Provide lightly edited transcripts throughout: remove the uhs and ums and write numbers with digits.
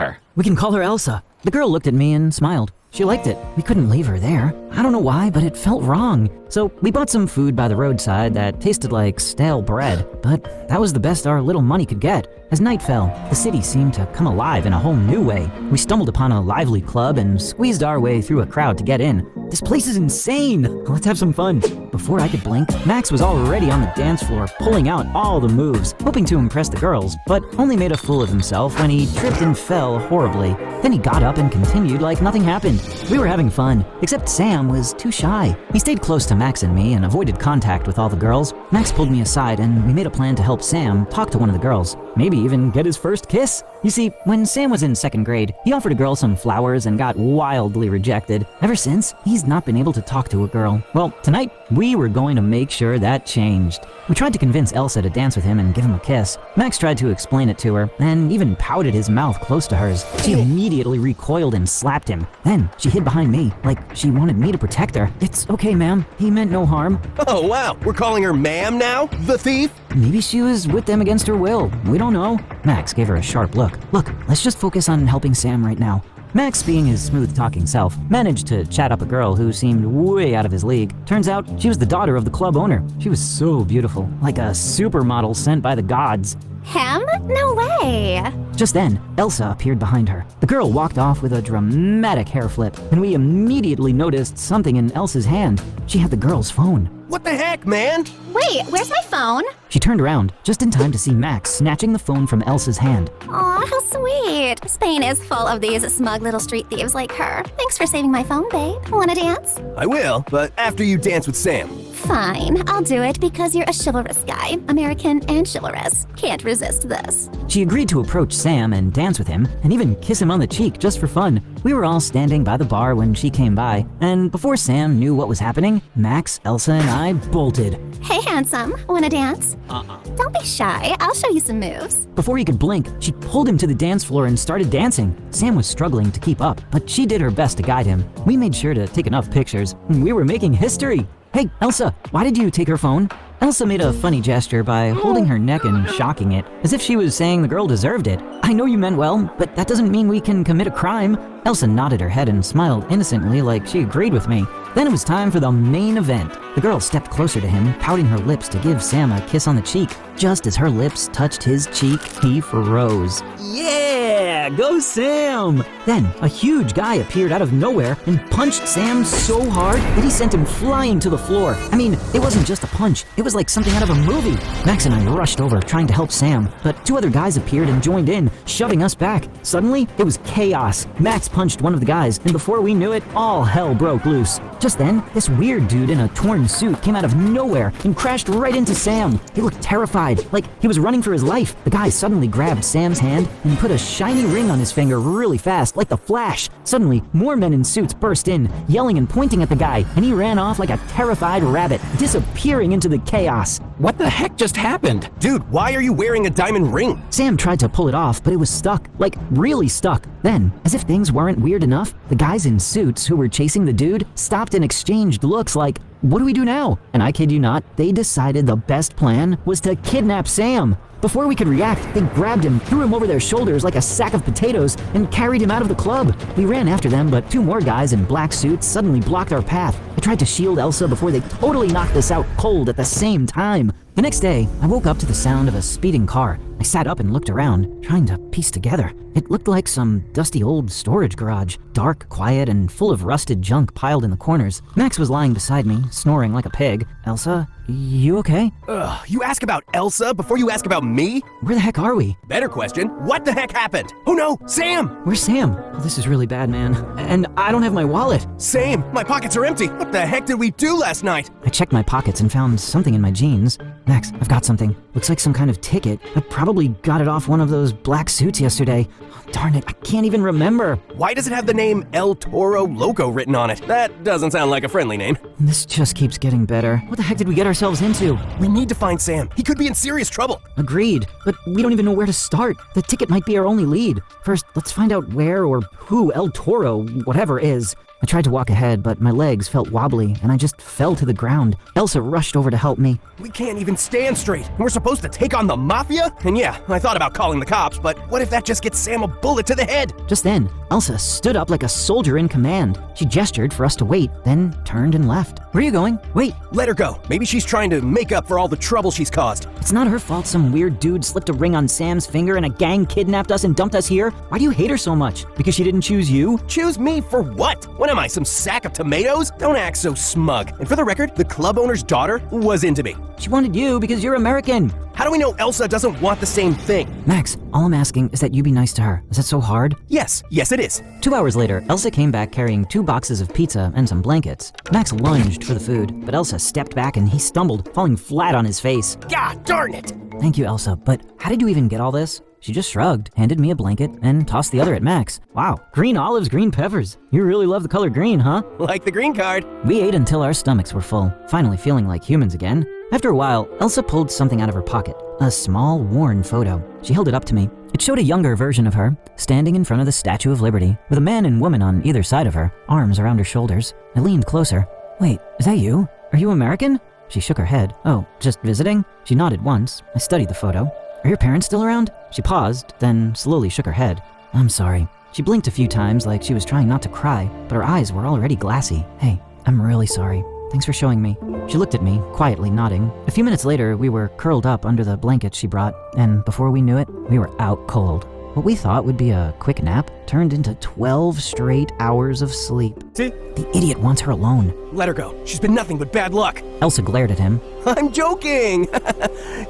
her? We can call her Elsa. The girl looked at me and smiled. She liked it. We couldn't leave her there. I don't know why, but it felt wrong. So we bought some food by the roadside that tasted like stale bread, but that was the best our little money could get. As night fell, the city seemed to come alive in a whole new way. We stumbled upon a lively club and squeezed our way through a crowd to get in. This place is insane! Let's have some fun. Before I could blink, Max was already on the dance floor, pulling out all the moves, hoping to impress the girls, but only made a fool of himself when he tripped and fell horribly. Then he got up and continued like nothing happened. We were having fun, except Sam was too shy. He stayed close to Max and me and avoided contact with all the girls. Max pulled me aside and we made a plan to help Sam talk to one of the girls. Maybe even get his first kiss. You see, when Sam was in 2nd grade, he offered a girl some flowers and got wildly rejected. Ever since, he's not been able to talk to a girl. Well, tonight, we were going to make sure that changed. We tried to convince Elsa to dance with him and give him a kiss. Max tried to explain it to her and even pouted his mouth close to hers. She immediately recoiled and slapped him. Then she hid behind me, like she wanted me to protect her. It's okay, ma'am. He meant no harm. Oh, wow. We're calling her ma'am now? The thief? Maybe she was with them against her will. We don't know. Max gave her a sharp look. Look, let's just focus on helping Sam right now. Max, being his smooth-talking self, managed to chat up a girl who seemed way out of his league. Turns out, she was the daughter of the club owner. She was so beautiful, like a supermodel sent by the gods. Him? No way! Just then, Elsa appeared behind her. The girl walked off with a dramatic hair flip, and we immediately noticed something in Elsa's hand. She had the girl's phone. What the heck, man? Wait, where's my phone? She turned around, just in time to see Max snatching the phone from Elsa's hand. Aw, how sweet. Spain is full of these smug little street thieves like her. Thanks for saving my phone, babe. Wanna dance? I will, but after you dance with Sam. Fine, I'll do it because you're a chivalrous guy. American and chivalrous. Can't resist this. She agreed to approach Sam and dance with him, and even kiss him on the cheek just for fun. We were all standing by the bar when she came by, and before Sam knew what was happening, Max, Elsa, and I bolted. Hey, handsome. Wanna dance? Don't be shy. I'll show you some moves. Before he could blink, she pulled him to the dance floor and started dancing. Sam was struggling to keep up, but she did her best to guide him. We made sure to take enough pictures. We were making history. Hey, Elsa, why did you take her phone? Elsa made a funny gesture by holding her neck and shocking it, as if she was saying the girl deserved it. I know you meant well, but that doesn't mean we can commit a crime. Elsa nodded her head and smiled innocently like she agreed with me. Then it was time for the main event. The girl stepped closer to him, pouting her lips to give Sam a kiss on the cheek. Just as her lips touched his cheek, he froze. Yeah, go Sam! Then a huge guy appeared out of nowhere and punched Sam so hard that he sent him flying to the floor. I mean, it wasn't just a punch, it was like something out of a movie. Max and I rushed over trying to help Sam, but 2 other guys appeared and joined in, shoving us back. Suddenly, it was chaos. Max punched one of the guys, and before we knew it, all hell broke loose. Just then, this weird dude in a torn suit came out of nowhere and crashed right into Sam. He looked terrified, like he was running for his life. The guy suddenly grabbed Sam's hand and put a shiny ring on his finger really fast, like the Flash. Suddenly, more men in suits burst in, yelling and pointing at the guy, and he ran off like a terrified rabbit, disappearing into the chaos. What the heck just happened? Dude, why are you wearing a diamond ring? Sam tried to pull it off, but it was stuck, like really stuck. Then, as if things weren't weird enough, the guys in suits who were chasing the dude stopped and exchanged looks like, what do we do now? And I kid you not, they decided the best plan was to kidnap Sam. Before we could react, they grabbed him, threw him over their shoulders like a sack of potatoes, and carried him out of the club. We ran after them, but 2 more guys in black suits suddenly blocked our path. I tried to shield Elsa before they totally knocked us out cold at the same time. The next day, I woke up to the sound of a speeding car. I sat up and looked around, trying to piece together. It looked like some dusty old storage garage, dark, quiet, and full of rusted junk piled in the corners. Max was lying beside me, snoring like a pig. Elsa, you okay? Ugh, you ask about Elsa before you ask about me? Where the heck are we? Better question, what the heck happened? Oh no, Sam! Where's Sam? Oh, this is really bad, man. And I don't have my wallet. Sam, my pockets are empty. What the heck did we do last night? I checked my pockets and found something in my jeans. Max, I've got something. Looks like some kind of ticket. I probably got it off one of those black suits yesterday. Oh, darn it, I can't even remember. Why does it have the name El Toro Loco written on it? That doesn't sound like a friendly name. This just keeps getting better. What the heck did we get ourselves into? We need to find Sam. He could be in serious trouble. Agreed, but we don't even know where to start. The ticket might be our only lead. First, let's find out where or who El Toro, whatever, is. I tried to walk ahead, but my legs felt wobbly and I just fell to the ground. Elsa rushed over to help me. We can't even stand straight. We're supposed to take on the mafia? And yeah, I thought about calling the cops, but what if that just gets Sam a bullet to the head? Just then, Elsa stood up like a soldier in command. She gestured for us to wait, then turned and left. Where are you going? Wait, Let her go. Maybe she's trying to make up for all the trouble she's caused. it's not her fault some weird dude slipped a ring on Sam's finger and a gang kidnapped us and dumped us here. Why do you hate her so much? Because she didn't choose you? Choose me for what? What am I, some sack of tomatoes? Don't act so smug. And for the record, the club owner's daughter was into me. She wanted you because you're American. How do we know Elsa doesn't want the same thing? Max, all I'm asking is that you be nice to her. Is that so hard? Yes, it is. 2 hours later, Elsa came back carrying 2 boxes of pizza and some blankets. Max lunged for the food, but Elsa stepped back and he stumbled, falling flat on his face. God darn it! Thank you, Elsa, but how did you even get all this? She just shrugged, handed me a blanket, and tossed the other at Max. Wow, green olives, green peppers. You really love the color green, huh? Like the green card. We ate until our stomachs were full, finally feeling like humans again. After a while, Elsa pulled something out of her pocket, a small, worn photo. She held it up to me. It showed a younger version of her, standing in front of the Statue of Liberty, with a man and woman on either side of her, arms around her shoulders. I leaned closer. Wait, is that you? Are you American? She shook her head. Oh, just visiting? She nodded once. I studied the photo. Are your parents still around? She paused, then slowly shook her head. I'm sorry. She blinked a few times like she was trying not to cry, but her eyes were already glassy. Hey, I'm really sorry. Thanks for showing me. She looked at me, quietly nodding. A few minutes later, we were curled up under the blanket she brought, and before we knew it, we were out cold. What we thought would be a quick nap turned into 12 straight hours of sleep. See? The idiot wants her alone. Let her go. She's been nothing but bad luck. Elsa glared at him. I'm joking.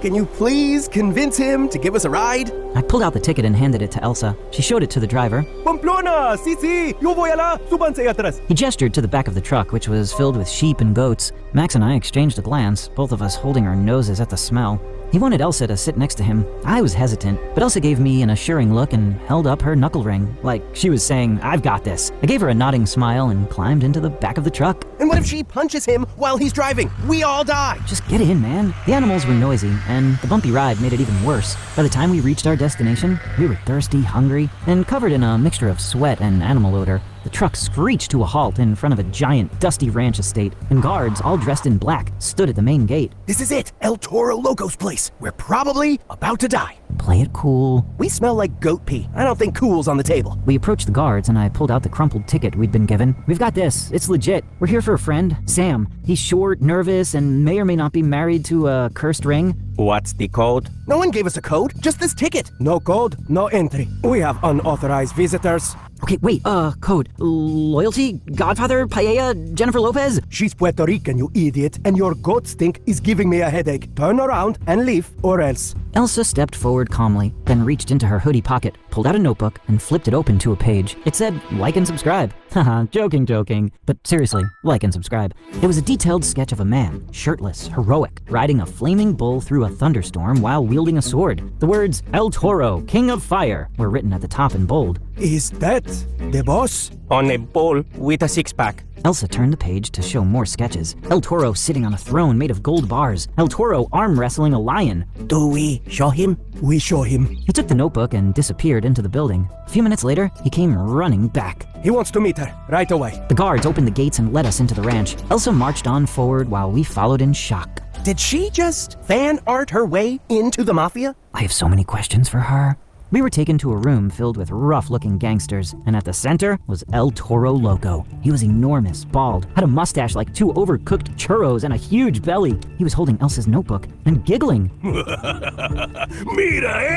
Can you please convince him to give us a ride? I pulled out the ticket and handed it to Elsa. She showed it to the driver. Pamplona, sí, yo voy allá, súbanse atrás. He gestured to the back of the truck, which was filled with sheep and goats. Max and I exchanged a glance, both of us holding our noses at the smell. He wanted Elsa to sit next to him. I was hesitant, but Elsa gave me an assuring look and held up her knuckle ring, like she was saying, I've got this. I gave her a nodding smile and climbed into the back of the truck. And what if she punches him while he's driving? We all die. Just get in, man. The animals were noisy, and the bumpy ride made it even worse. By the time we reached our destination, we were thirsty, hungry, and covered in a mixture of sweat and animal odor. The truck screeched to a halt in front of a giant, dusty ranch estate, and guards, all dressed in black, stood at the main gate. This is it, El Toro Loco's place. We're probably about to die. Play it cool. We smell like goat pee. I don't think cool's on the table. We approached the guards, and I pulled out the crumpled ticket we'd been given. We've got this. It's legit. We're here for a friend, Sam. He's short, nervous, and may or may not be married to a cursed ring. What's the code? No one gave us a code, just this ticket. No code, no entry. We have unauthorized visitors. Okay, wait, code. Loyalty? Godfather? Paella? Jennifer Lopez? She's Puerto Rican, you idiot, and your goat stink is giving me a headache. Turn around and leave, or else. Elsa stepped forward calmly, then reached into her hoodie pocket, pulled out a notebook, and flipped it open to a page. It said, like and subscribe. Haha, joking. But seriously, like and subscribe. It was a detailed sketch of a man, shirtless, heroic, riding a flaming bull through a thunderstorm while wielding a sword. The words, El Toro, King of Fire, were written at the top in bold. Is that the boss? On a bull with a six-pack. Elsa turned the page to show more sketches. El Toro sitting on a throne made of gold bars. El Toro arm wrestling a lion. Do we show him? We show him. He took the notebook and disappeared into the building. A few minutes later, he came running back. He wants to meet her, right away. The guards opened the gates and led us into the ranch. Elsa marched on forward while we followed in shock. Did she just fan art her way into the mafia? I have so many questions for her. We were taken to a room filled with rough-looking gangsters, and at the center was El Toro Loco. He was enormous, bald, had a mustache like 2 overcooked churros and a huge belly. He was holding Elsa's notebook and giggling. Mira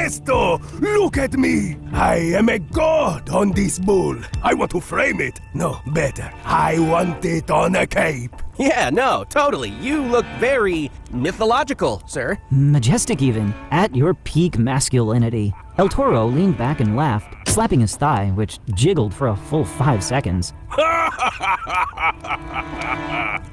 esto! Look at me! I am a god on this bull. I want to frame it. No, better. I want it on a cape. Yeah, no, totally. You look very mythological, sir. Majestic even, at your peak masculinity. El Toro leaned back and laughed, slapping his thigh, which jiggled for a full 5 seconds.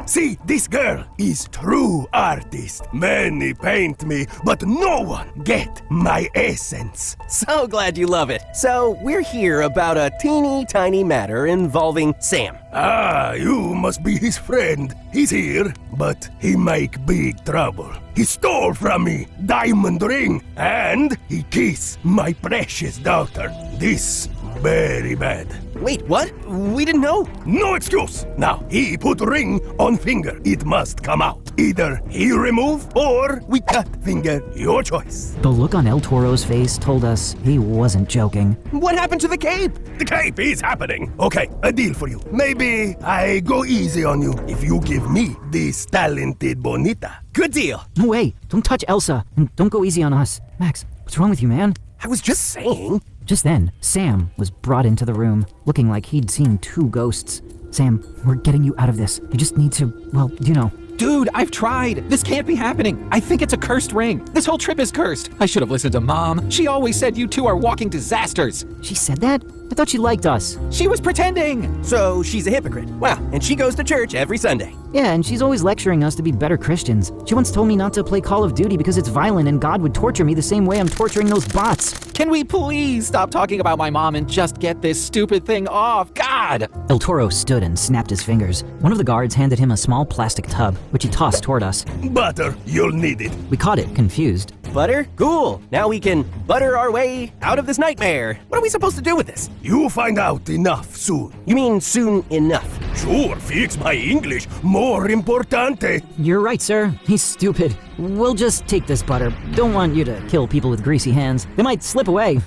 See, this girl is true artist. Many paint me, but no one get my essence. So glad you love it. So, we're here about a teeny tiny matter involving Sam. Ah, you must be his friend. He's here, but he make big trouble. He stole from me diamond ring, and he kissed my precious daughter. This very bad. Wait, what? We didn't know. No excuse. Now, he put ring on finger. It must come out. Either he remove or we cut finger. Your choice. The look on El Toro's face told us he wasn't joking. What happened to the cape? The cape is happening. Okay, a deal for you. Maybe I go easy on you if you give me this talented bonita. Good deal. No way, don't touch Elsa, and don't go easy on us. Max, what's wrong with you, man? I was just saying. Just then, Sam was brought into the room, looking like he'd seen 2 ghosts. Sam, we're getting you out of this. You just need to, well, you know. Dude, I've tried. This can't be happening. I think it's a cursed ring. This whole trip is cursed. I should have listened to Mom. She always said you two are walking disasters. She said that? I thought she liked us. She was pretending. So she's a hypocrite. Wow, and she goes to church every Sunday. Yeah, and she's always lecturing us to be better Christians. She once told me not to play Call of Duty because it's violent and God would torture me the same way I'm torturing those bots. Can we please stop talking about my mom and just get this stupid thing off? God! El Toro stood and snapped his fingers. One of the guards handed him a small plastic tub, which he tossed toward us. Butter, you'll need it. We caught it, confused. Butter? Cool. Now we can butter our way out of this nightmare. What are we supposed to do with this? You find out enough soon. You mean soon enough? Sure, fix my English. More importante. You're right, sir. He's stupid. We'll just take this butter. Don't want you to kill people with greasy hands. They might slip away.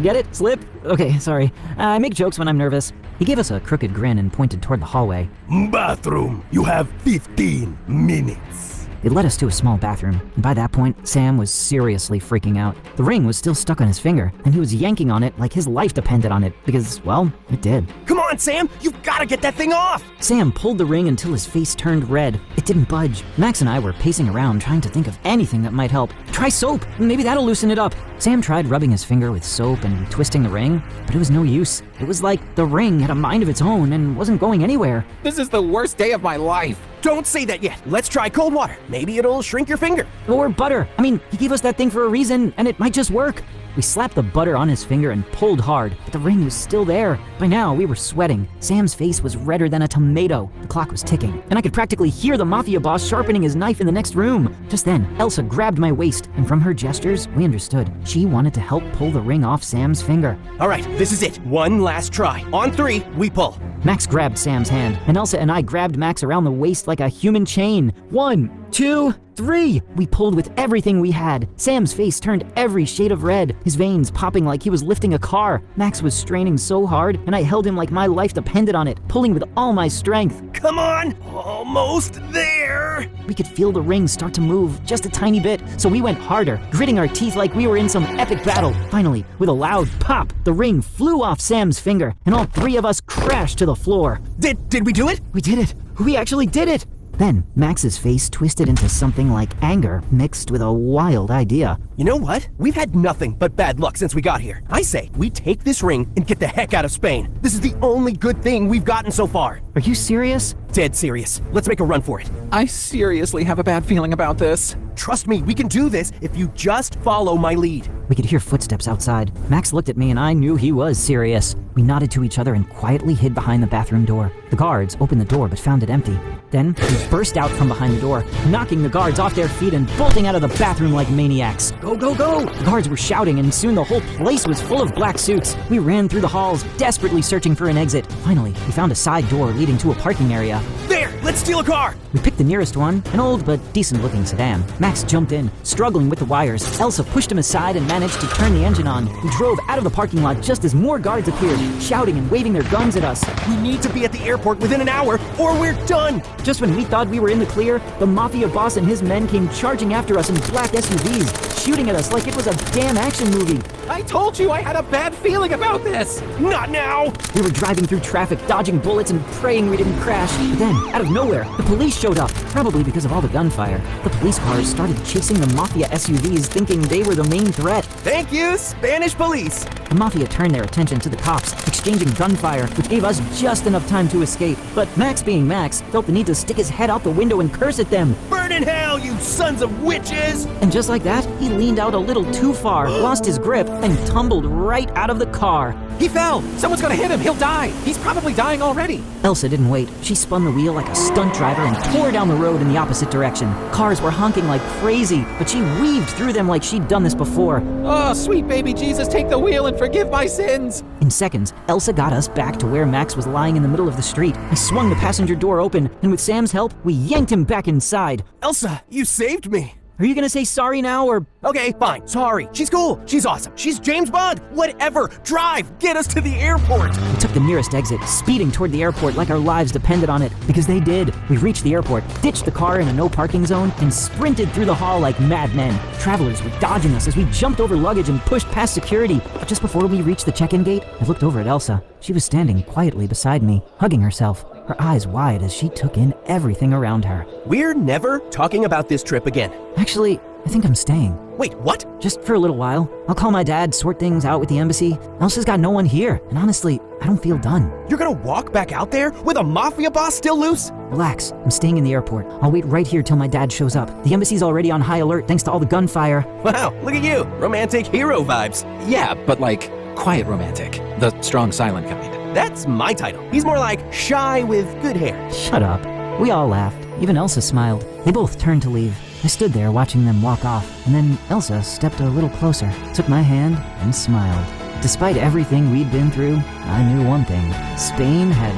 Get it? Slip? Okay, sorry. I make jokes when I'm nervous. He gave us a crooked grin and pointed toward the hallway. Bathroom. You have 15 minutes. It led us to a small bathroom, and by that point, Sam was seriously freaking out. The ring was still stuck on his finger, and he was yanking on it like his life depended on it, because, well, it did. Come on, Sam! You've got to get that thing off! Sam pulled the ring until his face turned red. It didn't budge. Max and I were pacing around trying to think of anything that might help. Try soap! Maybe that'll loosen it up. Sam tried rubbing his finger with soap and twisting the ring, but it was no use. It was like the ring had a mind of its own and wasn't going anywhere. This is the worst day of my life. Don't say that yet. Let's try cold water. Maybe it'll shrink your finger. Or butter. I mean, he gave us that thing for a reason, and it might just work. We slapped the butter on his finger and pulled hard, but the ring was still there. By now, we were sweating. Sam's face was redder than a tomato. The clock was ticking, and I could practically hear the mafia boss sharpening his knife in the next room. Just then, Elsa grabbed my waist, and from her gestures, we understood. She wanted to help pull the ring off Sam's finger. All right, this is it. One last try. On 3, we pull. Max grabbed Sam's hand, and Elsa and I grabbed Max around the waist like a human chain. 1, 2, 3! We pulled with everything we had. Sam's face turned every shade of red, his veins popping like he was lifting a car. Max was straining so hard, and I held him like my life depended on it, pulling with all my strength. Come on! Almost there! We could feel the ring start to move, just a tiny bit, so we went harder, gritting our teeth like we were in some epic battle. Finally, with a loud pop, the ring flew off Sam's finger, and all 3 of us crashed to the floor. Did we do it? We did it! We actually did it! Then, Max's face twisted into something like anger mixed with a wild idea. You know what? We've had nothing but bad luck since we got here. I say we take this ring and get the heck out of Spain. This is the only good thing we've gotten so far. Are you serious? Dead serious. Let's make a run for it. I seriously have a bad feeling about this. Trust me, we can do this if you just follow my lead. We could hear footsteps outside. Max looked at me and I knew he was serious. We nodded to each other and quietly hid behind the bathroom door. The guards opened the door but found it empty. Then we burst out from behind the door, knocking the guards off their feet and bolting out of the bathroom like maniacs. Go, go, go! The guards were shouting and soon the whole place was full of black suits. We ran through the halls, desperately searching for an exit. Finally, we found a side door leading to a parking area. There! Let's steal a car! We picked the nearest one, an old but decent-looking sedan. Max jumped in, struggling with the wires. Elsa pushed him aside and managed to turn the engine on. We drove out of the parking lot just as more guards appeared, shouting and waving their guns at us. We need to be at the airport within an hour, or we're done! Just when we thought we were in the clear, the mafia boss and his men came charging after us in black SUVs, shooting at us like it was a damn action movie. I told you I had a bad feeling about this. Not now! We were driving through traffic, dodging bullets and praying we didn't crash. But then, out of nowhere, the police showed up, probably because of all the gunfire. The police cars started chasing the mafia SUVs, thinking they were the main threat. Thank you, Spanish police! The mafia turned their attention to the cops, exchanging gunfire, which gave us just enough time to escape. But Max being Max, felt the need to stick his head out the window and curse at them. Burn Burn in hell, you sons of witches! And just like that, he leaned out a little too far, lost his grip, and tumbled right out of the car. He fell! Someone's gonna hit him! He'll die! He's probably dying already! Elsa didn't wait. She spun the wheel like a stunt driver and tore down the road in the opposite direction. Cars were honking like crazy, but she weaved through them like she'd done this before. Oh, sweet baby Jesus, take the wheel and forgive my sins! In seconds, Elsa got us back to where Max was lying in the middle of the street. I swung the passenger door open, and with Sam's help, we yanked him back inside. Elsa, you saved me! Are you gonna say sorry now, or... Okay, fine, sorry. She's cool, she's awesome, she's James Bond! Whatever! Drive! Get us to the airport! We took the nearest exit, speeding toward the airport like our lives depended on it. Because they did. We reached the airport, ditched the car in a no-parking zone, and sprinted through the hall like madmen. Travelers were dodging us as we jumped over luggage and pushed past security. But just before we reached the check-in gate, I looked over at Elsa. She was standing quietly beside me, hugging herself, her eyes wide as she took in everything around her. We're never talking about this trip again. Actually, I think I'm staying. Wait, what? Just for a little while. I'll call my dad, sort things out with the embassy. Elsa's got no one here, and honestly, I don't feel done. You're gonna walk back out there with a mafia boss still loose? Relax, I'm staying in the airport. I'll wait right here till my dad shows up. The embassy's already on high alert thanks to all the gunfire. Wow, look at you, romantic hero vibes. Yeah, but like, quiet romantic. The strong silent kind. That's my title. He's more like shy with good hair. Shut up. We all laughed. Even Elsa smiled. They both turned to leave. I stood there watching them walk off, and then Elsa stepped a little closer, took my hand, and smiled. Despite everything we'd been through, I knew one thing. Spain had